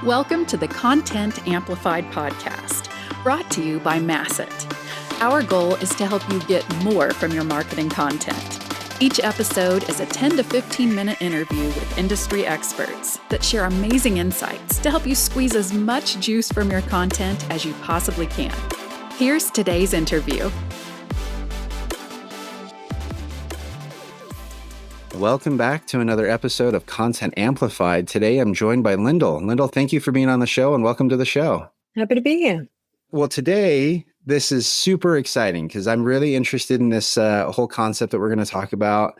Welcome to the Content Amplified podcast, brought to you by Masset. Our goal is to help you get more from your marketing content. Each episode is a 10 to 15 minute interview with industry experts that share amazing insights to help you squeeze as much juice from your content as you possibly can. Here's today's interview. Welcome back to another episode of Content Amplified. Today, I'm joined by Lyndall. Lyndall, thank you for being on the show and welcome to the show. Happy to be here. Well, today, this is super exciting because I'm really interested in this whole concept that we're going to talk about.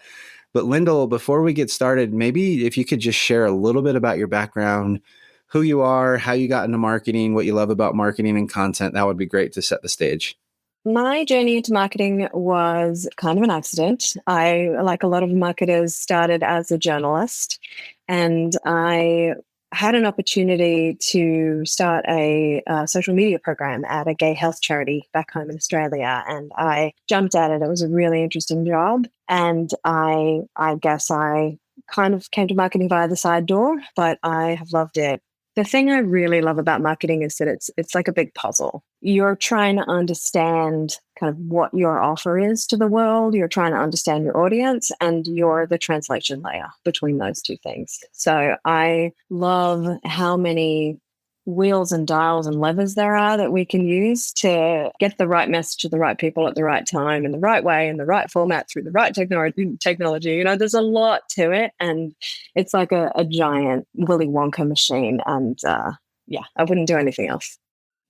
But Lyndall, before we get started, maybe if you could just share a little bit about your background, who you are, how you got into marketing, what you love about marketing and content, that would be great to set the stage. My journey into marketing was kind of an accident. I, like a lot of marketers, started as a journalist, and I had an opportunity to start a social media program at a gay health charity back home in Australia, and I jumped at it. It was a really interesting job, and I guess I kind of came to marketing via the side door, but I have loved it. The thing I really love about marketing is that it's like a big puzzle. You're trying to understand kind of what your offer is to the world. You're trying to understand your audience, and you're the translation layer between those two things. So I love how many wheels and dials and levers there are that we can use to get the right message to the right people at the right time, in the right way, in the right format, through the right technology. You know, there's a lot to it, and it's like a giant Willy Wonka machine. And I wouldn't do anything else.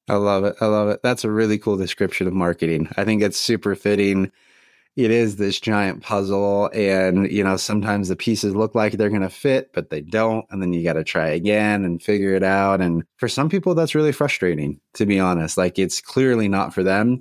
I love it. I love it. That's a really cool description of marketing. I think it's super fitting. It is this giant puzzle, and sometimes the pieces look like they're going to fit, but they don't, and then you got to try again and figure it out. And for some people, that's really frustrating, to be honest. Like, it's clearly not for them,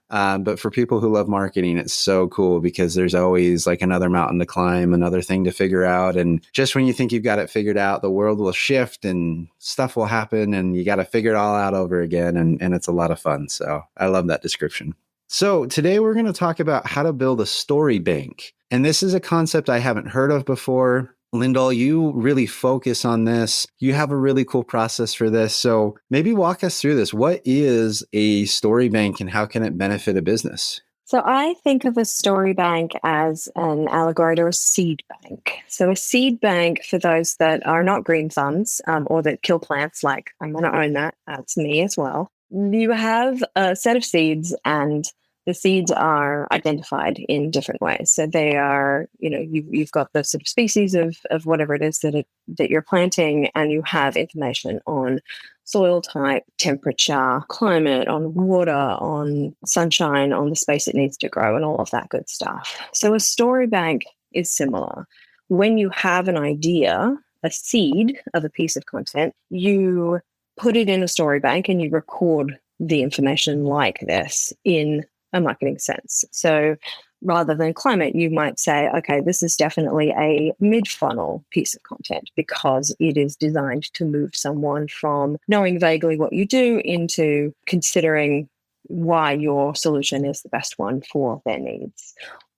but for people who love marketing, it's so cool because there's always like another mountain to climb, another thing to figure out. And just when you think you've got it figured out, the world will shift and stuff will happen, and you got to figure it all out over again. And it's a lot of fun. So I love that description. So today we're going to talk about how to build a story bank. And this is a concept I haven't heard of before. Lyndall, you really focus on this. You have a really cool process for this. So maybe walk us through this. What is a story bank and how can it benefit a business? So I think of a story bank as an allegory to a seed bank. So a seed bank, for those that are not green thumbs or that kill plants, like I'm going to own that. That's me as well. You have a set of seeds, and the seeds are identified in different ways. So they are, you've got the sort of species of whatever it is that you're planting, and you have information on soil type, temperature, climate, on water, on sunshine, on the space it needs to grow, and all of that good stuff. So a story bank is similar. When you have an idea, a seed of a piece of content, you put it in a story bank and you record the information like this in a marketing sense. So rather than climate, you might say, okay, this is definitely a mid-funnel piece of content because it is designed to move someone from knowing vaguely what you do into considering why your solution is the best one for their needs.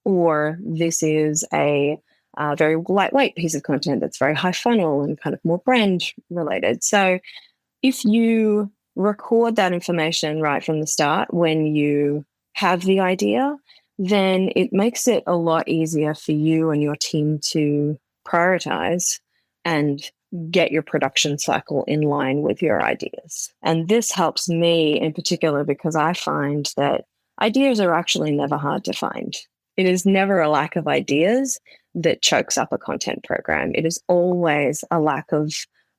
Or this is a very lightweight piece of content that's very high funnel and kind of more brand related. So if you record that information right from the start when you have the idea, then it makes it a lot easier for you and your team to prioritize and get your production cycle in line with your ideas. And this helps me in particular because I find that ideas are actually never hard to find. It is never a lack of ideas that chokes up a content program. It is always a lack of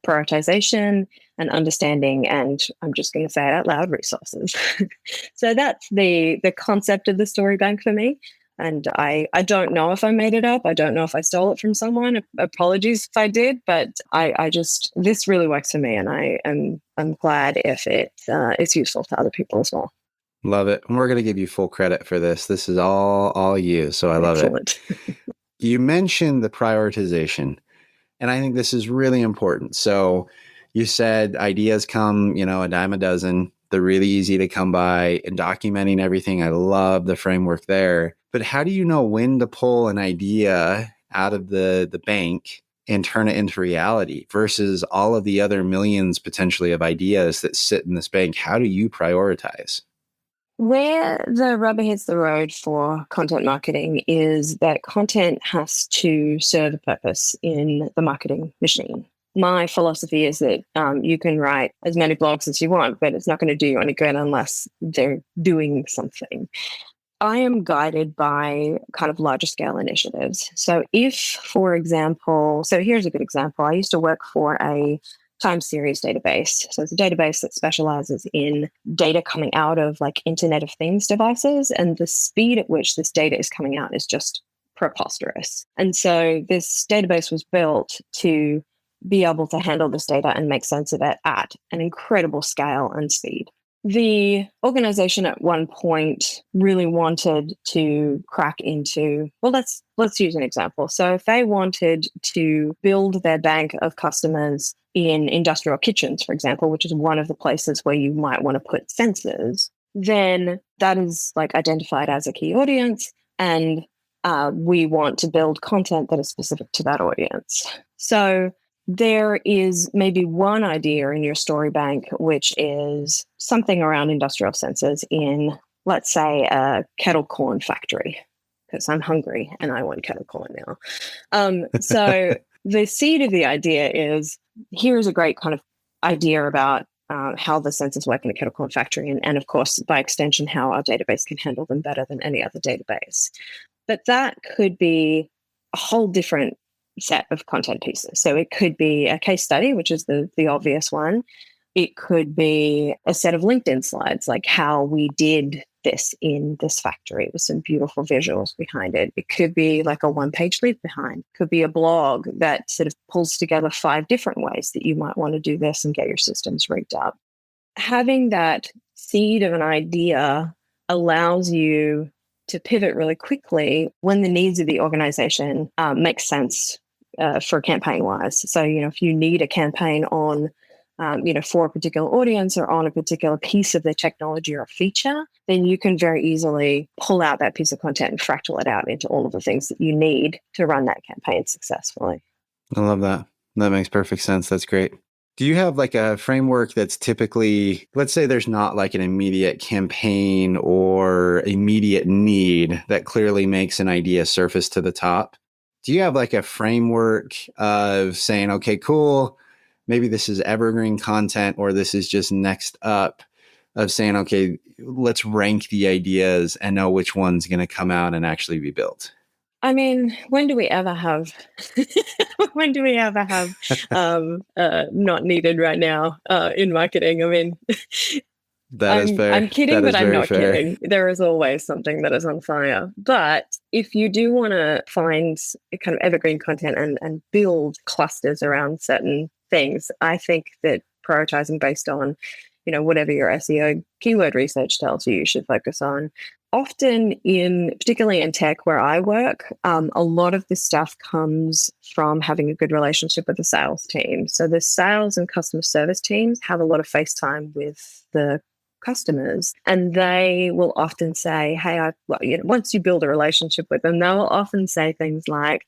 prioritization and understanding, and I'm just going to say it out loud, resources. So that's the concept of the story bank for me. And I don't know if I made it up. I don't know if I stole it from someone. Apologies if I did, but I just, this really works for me, and I'm glad if it's useful to other people as well. Love it. And we're going to give you full credit for this. This is all you. So I love Excellent. it. You mentioned the prioritization, and I think this is really important. So you said ideas come, a dime a dozen. They're really easy to come by, and documenting everything. I love the framework there. But how do you know when to pull an idea out of the bank and turn it into reality versus all of the other millions potentially of ideas that sit in this bank? How do you prioritize? Where the rubber hits the road for content marketing is that content has to serve a purpose in the marketing machine. My philosophy is that you can write as many blogs as you want, but it's not going to do you any good unless they're doing something. I am guided by kind of larger scale initiatives. So if, for example, so here's a good example. I used to work for a time series database. So it's a database that specializes in data coming out of like Internet of Things devices. And the speed at which this data is coming out is just preposterous. And so this database was built to be able to handle this data and make sense of it at an incredible scale and speed. The organization at one point really wanted to crack into, well, let's use an example. So if they wanted to build their bank of customers in industrial kitchens, for example, which is one of the places where you might want to put sensors, then that is like identified as a key audience. And we want to build content that is specific to that audience. So there is maybe one idea in your story bank, which is something around industrial sensors in, let's say, a kettle corn factory, because I'm hungry and I want kettle corn now. So the seed of the idea is, here's a great kind of idea about how the sensors work in a kettle corn factory, and of course, by extension, how our database can handle them better than any other database. But that could be a whole different set of content pieces. So it could be a case study, which is the obvious one. It could be a set of LinkedIn slides, like how we did this in this factory with some beautiful visuals behind it. It could be like a one-page leave behind. It could be a blog that sort of pulls together 5 different ways that you might want to do this and get your systems rigged up. Having that seed of an idea allows you to pivot really quickly when the needs of the organization make sense for campaign wise. So, if you need a campaign on, for a particular audience or on a particular piece of the technology or feature, then you can very easily pull out that piece of content and fractal it out into all of the things that you need to run that campaign successfully. I love that. That makes perfect sense. That's great. Do you have like a framework that's typically, let's say there's not like an immediate campaign or immediate need that clearly makes an idea surface to the top? Do you have like a framework of saying, okay, cool, maybe this is evergreen content or this is just next up, of saying, okay, let's rank the ideas and know which one's going to come out and actually be built? I mean, when do we ever have not needed right now in marketing? I mean, That is fair. I'm kidding, but I'm not fair. kidding. There is always something that is on fire. But if you do want to find kind of evergreen content and build clusters around certain things, I think that prioritizing based on, whatever your SEO keyword research tells you should focus on. Often particularly in tech where I work, a lot of this stuff comes from having a good relationship with the sales team. So the sales and customer service teams have a lot of face time with the customers, and they will often say, hey, once you build a relationship with them, they will often say things like,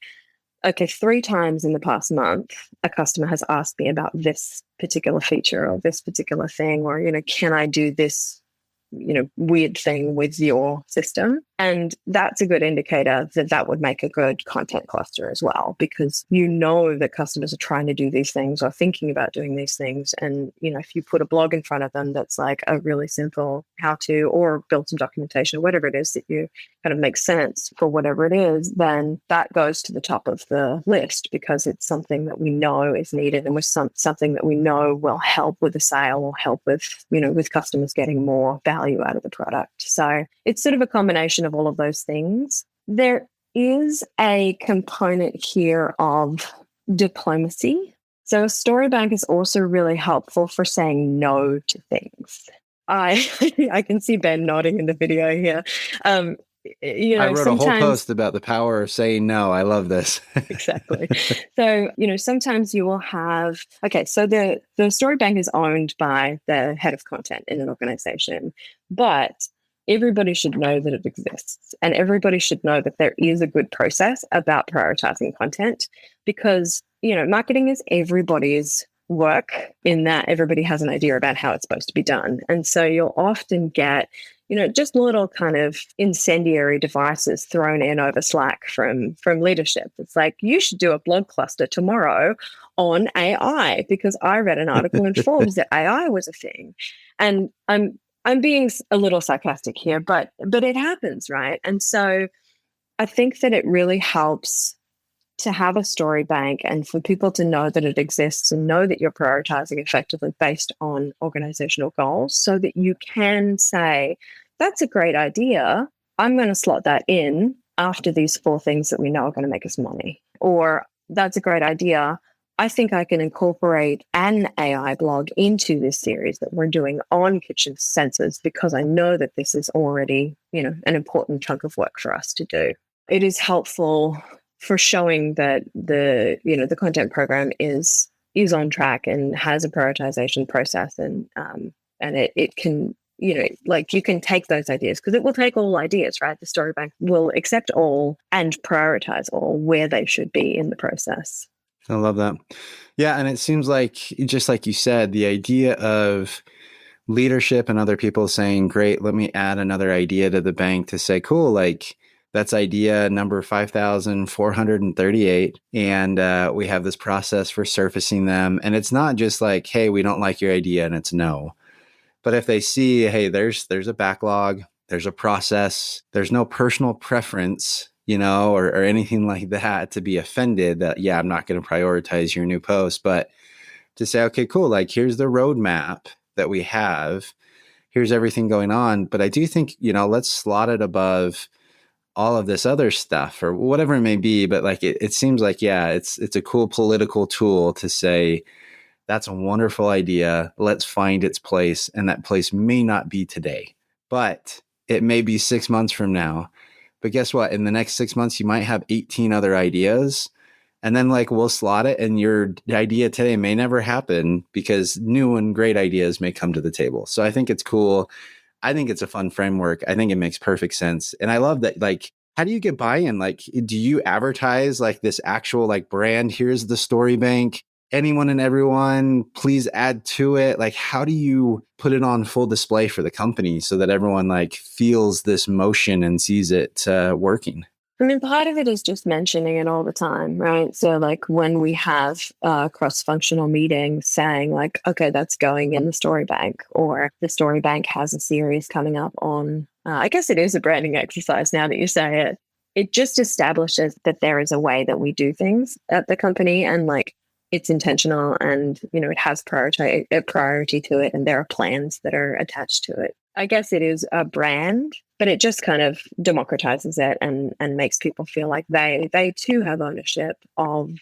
okay, 3 times in the past month, a customer has asked me about this particular feature or this particular thing, or, can I do this, weird thing with your system? And that's a good indicator that would make a good content cluster as well, because that customers are trying to do these things or thinking about doing these things. And, if you put a blog in front of them that's like a really simple how to, or build some documentation or whatever it is that you kind of makes sense for whatever it is, then that goes to the top of the list because it's something that we know is needed and was something that we know will help with the sale or help with, with customers getting more value out of the product. So it's sort of a combination of all of those things. There is a component here of diplomacy. So a story bank is also really helpful for saying no to things. I can see Ben nodding in the video here. I wrote a whole post about the power of saying no. I love this. Exactly. So, sometimes you will have, so the story bank is owned by the head of content in an organization, but everybody should know that it exists, and everybody should know that there is a good process about prioritizing content, because marketing is everybody's work in that everybody has an idea about how it's supposed to be done. And so you'll often get, just little kind of incendiary devices thrown in over Slack from leadership. It's like, you should do a blog cluster tomorrow on AI because I read an article in Forbes that AI was a thing. And I'm being a little sarcastic here, but it happens, right? And so I think that it really helps to have a story bank and for people to know that it exists and know that you're prioritizing effectively based on organizational goals so that you can say, that's a great idea. I'm going to slot that in after these 4 things that we know are going to make us money. Or that's a great idea. I think I can incorporate an AI blog into this series that we're doing on kitchen sensors because I know that this is already, an important chunk of work for us to do. It is helpful for showing that the content program is on track and has a prioritization process and it can, you can take those ideas because it will take all ideas, right? The story bank will accept all and prioritize all where they should be in the process. I love that. Yeah. And it seems like, just like you said, the idea of leadership and other people saying, great, let me add another idea to the bank to say, cool, like that's idea number 5,438. And we have this process for surfacing them. And it's not just like, hey, we don't like your idea and it's no. But if they see, hey, there's a backlog, there's a process, there's no personal preference, or anything like that to be offended that, yeah, I'm not going to prioritize your new post, but to say, okay, cool. Like here's the roadmap that we have. Here's everything going on. But I do think, let's slot it above all of this other stuff or whatever it may be. But like, it seems like, yeah, it's a cool political tool to say, that's a wonderful idea. Let's find its place. And that place may not be today, but it may be 6 months from now. But guess what? In the next 6 months, you might have 18 other ideas. And then like we'll slot it and your idea today may never happen because new and great ideas may come to the table. So I think it's cool. I think it's a fun framework. I think it makes perfect sense. And I love that. Like, how do you get buy-in? Like, do you advertise like this actual like brand? Here's the story bank. Anyone and everyone, please add to it. Like, how do you put it on full display for the company so that everyone like feels this motion and sees it working? I mean, part of it is just mentioning it all the time, right? So like when we have cross-functional meetings saying like, okay, that's going in the story bank, or the story bank has a series coming up on, I guess it is a branding exercise now that you say it. It just establishes that there is a way that we do things at the company and like it's intentional and, it has a priority to it and there are plans that are attached to it. I guess it is a brand, but it just kind of democratizes it and makes people feel like they too have ownership of,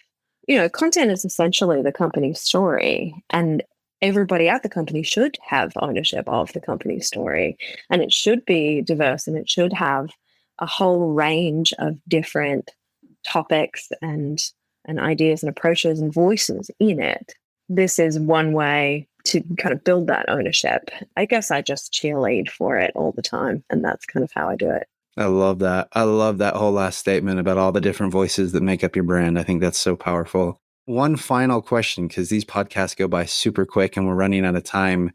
content is essentially the company's story and everybody at the company should have ownership of the company's story and it should be diverse and it should have a whole range of different topics and ideas and approaches and voices in it. This is one way to kind of build that ownership. I guess I just cheerlead for it all the time. And that's kind of how I do it. I love that. I love that whole last statement about all the different voices that make up your brand. I think that's so powerful. One final question, because these podcasts go by super quick and we're running out of time.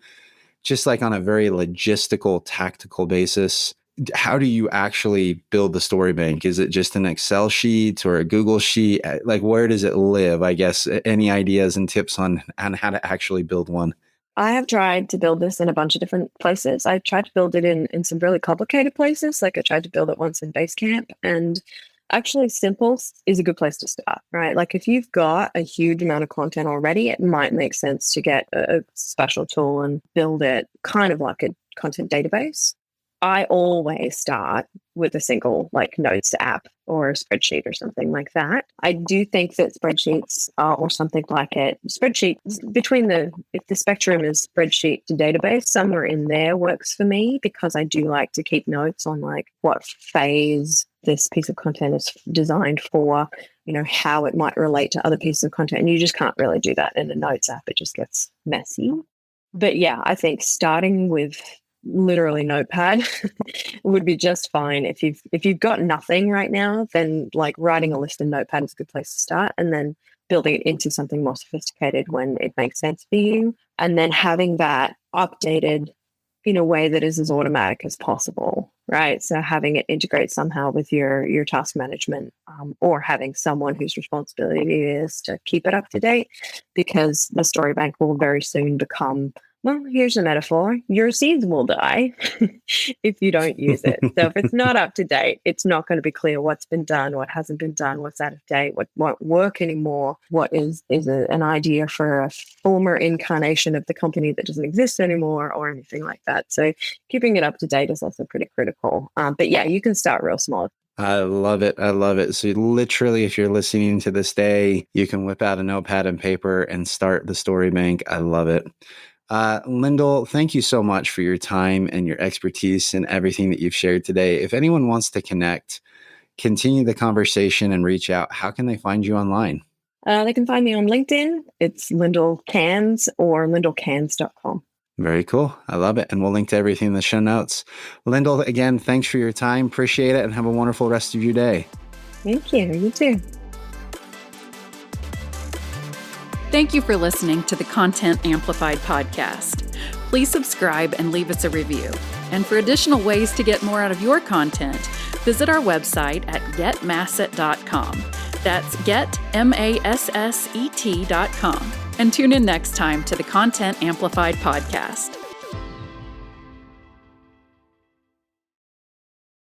Just like on a very logistical, tactical basis, how do you actually build the story bank? Is it just an Excel sheet or a Google sheet? Like, where does it live? I guess any ideas and tips on how to actually build one? I have tried to build this in a bunch of different places. I tried to build it in some really complicated places. Like I tried to build it once in Basecamp, and actually simple is a good place to start, right? Like if you've got a huge amount of content already, it might make sense to get a special tool and build it kind of like a content database. I always start with a single like notes app or a spreadsheet or something like that. I do think that spreadsheets or something like it, spreadsheet if the spectrum is spreadsheet to database, somewhere in there works for me because I do like to keep notes on like what phase this piece of content is designed for, how it might relate to other pieces of content. And you just can't really do that in a notes app. It just gets messy. But yeah, I think starting with literally Notepad would be just fine. If you've got nothing right now, then like writing a list in Notepad is a good place to start, and then building it into something more sophisticated when it makes sense for you, and then having that updated in a way that is as automatic as possible, right? So having it integrate somehow with your task management, or having someone whose responsibility it is to keep it up to date, because the story bank will very soon become, well, here's a metaphor, your seeds will die if you don't use it. So if it's not up to date, it's not going to be clear what's been done, what hasn't been done, what's out of date, what won't work anymore, what is an idea for a former incarnation of the company that doesn't exist anymore, or anything like that. So keeping it up to date is also pretty critical. But yeah, you can start real small. I love it. I love it. So literally, if you're listening to this day, you can whip out a notepad and paper and start the story bank. I love it. Lyndall, thank you so much for your time and your expertise and everything that you've shared today. If anyone wants to connect, continue the conversation and reach out, how can they find you online? They can find me on LinkedIn. It's Lyndall Cairns or lyndallcairns.com. Very cool. I love it. And we'll link to everything in the show notes. Lyndall, again, thanks for your time. Appreciate it, and have a wonderful rest of your day. Thank you. You too. Thank you for listening to the Content Amplified podcast. Please subscribe and leave us a review. And for additional ways to get more out of your content, visit our website at getmasset.com. That's getmasset.com. And tune in next time to the Content Amplified podcast.